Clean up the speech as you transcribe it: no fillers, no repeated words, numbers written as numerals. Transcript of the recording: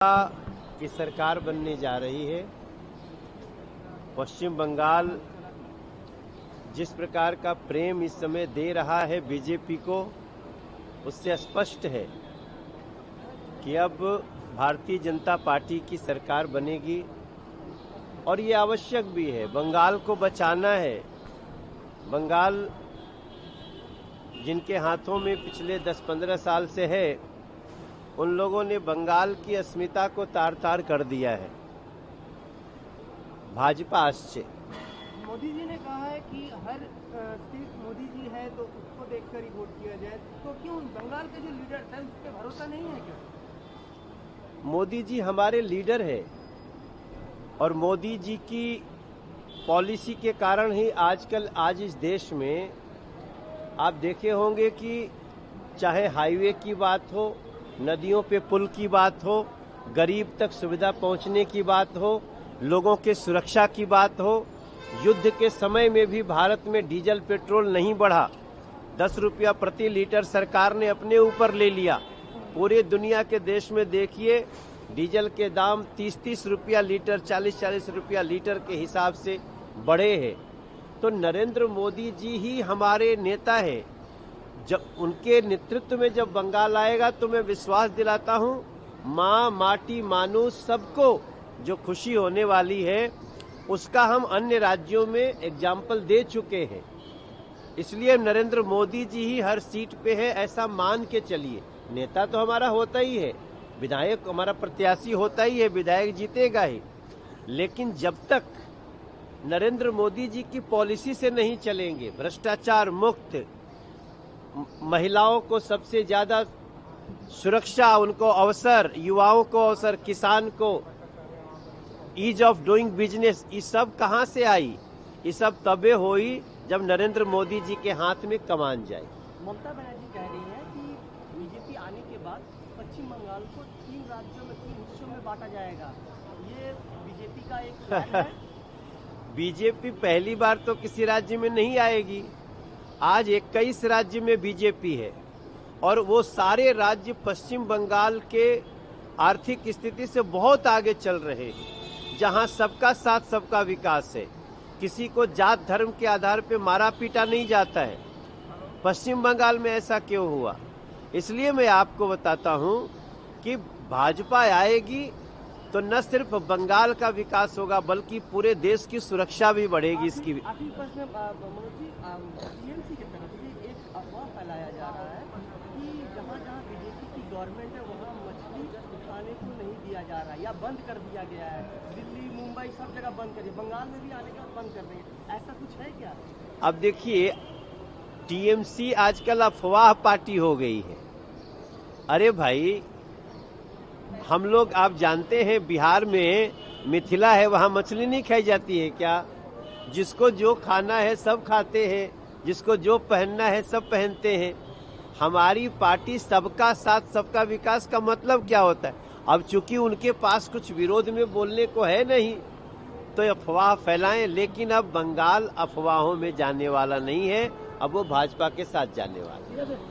की सरकार बनने जा रही है। पश्चिम बंगाल जिस प्रकार का प्रेम इस समय दे रहा है बीजेपी को, उससे स्पष्ट है कि अब भारतीय जनता पार्टी की सरकार बनेगी और ये आवश्यक भी है। बंगाल को बचाना है। बंगाल जिनके हाथों में पिछले 10-15 साल से है, उन लोगों ने बंगाल की अस्मिता को तार तार कर दिया है। भाजपा आश्चर्य। मोदी जी ने कहा है कि हर सीट मोदी जी है तो उसको देखकर ही वोट किया जाए, तो क्यों बंगाल के जो लीडर है उस पर भरोसा नहीं है क्या? मोदी जी हमारे लीडर है और मोदी जी की पॉलिसी के कारण ही आज इस देश में आप देखे होंगे कि चाहे हाईवे की बात हो, नदियों पे पुल की बात हो, गरीब तक सुविधा पहुंचने की बात हो, लोगों के सुरक्षा की बात हो, युद्ध के समय में भी भारत में डीजल पेट्रोल नहीं बढ़ा। 10 रुपया प्रति लीटर सरकार ने अपने ऊपर ले लिया। पूरे दुनिया के देश में देखिए डीजल के दाम 30-30 रुपया लीटर, 40-40 रुपया लीटर के हिसाब से बढ़े हैं। तो नरेंद्र मोदी जी ही हमारे नेता है। जब उनके नेतृत्व में जब बंगाल आएगा तो मैं विश्वास दिलाता हूं, माँ, माटी, मानुष सबको जो खुशी होने वाली है उसका हम अन्य राज्यों में एग्जाम्पल दे चुके हैं। इसलिए नरेंद्र मोदी जी ही हर सीट पे है, ऐसा मान के चलिए। नेता तो हमारा होता ही है, विधायक हमारा प्रत्याशी होता ही है, विधायक जीतेगा ही। लेकिन जब तक नरेंद्र मोदी जी की पॉलिसी से नहीं चलेंगे, भ्रष्टाचार मुक्त, महिलाओं को सबसे ज्यादा सुरक्षा, उनको अवसर, युवाओं को अवसर, किसान को ईज ऑफ डूइंग बिजनेस, ये सब कहां से आई? ये सब तबे हुई जब नरेंद्र मोदी जी के हाथ में कमान जाए। ममता बनर्जी कह रही है कि बीजेपी आने के बाद पश्चिम बंगाल को 3 राज्यों में 3 हिस्सों में बांटा जाएगा। ये बीजेपी का एक प्लान है। बीजेपी पहली बार तो किसी राज्य में नहीं आएगी। आज 21 राज्य में बीजेपी है और वो सारे राज्य पश्चिम बंगाल के आर्थिक स्थिति से बहुत आगे चल रहे हैं, जहां सबका साथ सबका विकास है। किसी को जात धर्म के आधार पर मारा पीटा नहीं जाता है। पश्चिम बंगाल में ऐसा क्यों हुआ? इसलिए मैं आपको बताता हूं कि भाजपा आएगी तो न सिर्फ बंगाल का विकास होगा बल्कि पूरे देश की सुरक्षा भी बढ़ेगी। इसकी टीएमसी की तरफ से एक अफवाह फैलाया जा रहा है कि जहां बीजेपी की गवर्नमेंट है वहां मछली खाने को नहीं दिया जा रहा है या बंद कर दिया गया है। दिल्ली, मुंबई सब जगह बंद कर दिया, बंगाल में भी आने के बाद बंद कर देंगे, ऐसा कुछ है क्या? अब देखिए, टीएमसी आजकल अफवाह पार्टी हो गई है। अरे भाई, हम लोग, आप जानते हैं बिहार में मिथिला है, वहां मछली नहीं खाई जाती है क्या? जिसको जो खाना है सब खाते हैं, जिसको जो पहनना है सब पहनते हैं। हमारी पार्टी सबका साथ सबका विकास का मतलब क्या होता है? अब चूंकि उनके पास कुछ विरोध में बोलने को है नहीं तो अफवाह फैलाएं, लेकिन अब बंगाल अफवाहों में जाने वाला नहीं है, अब वो भाजपा के साथ जाने वाला है।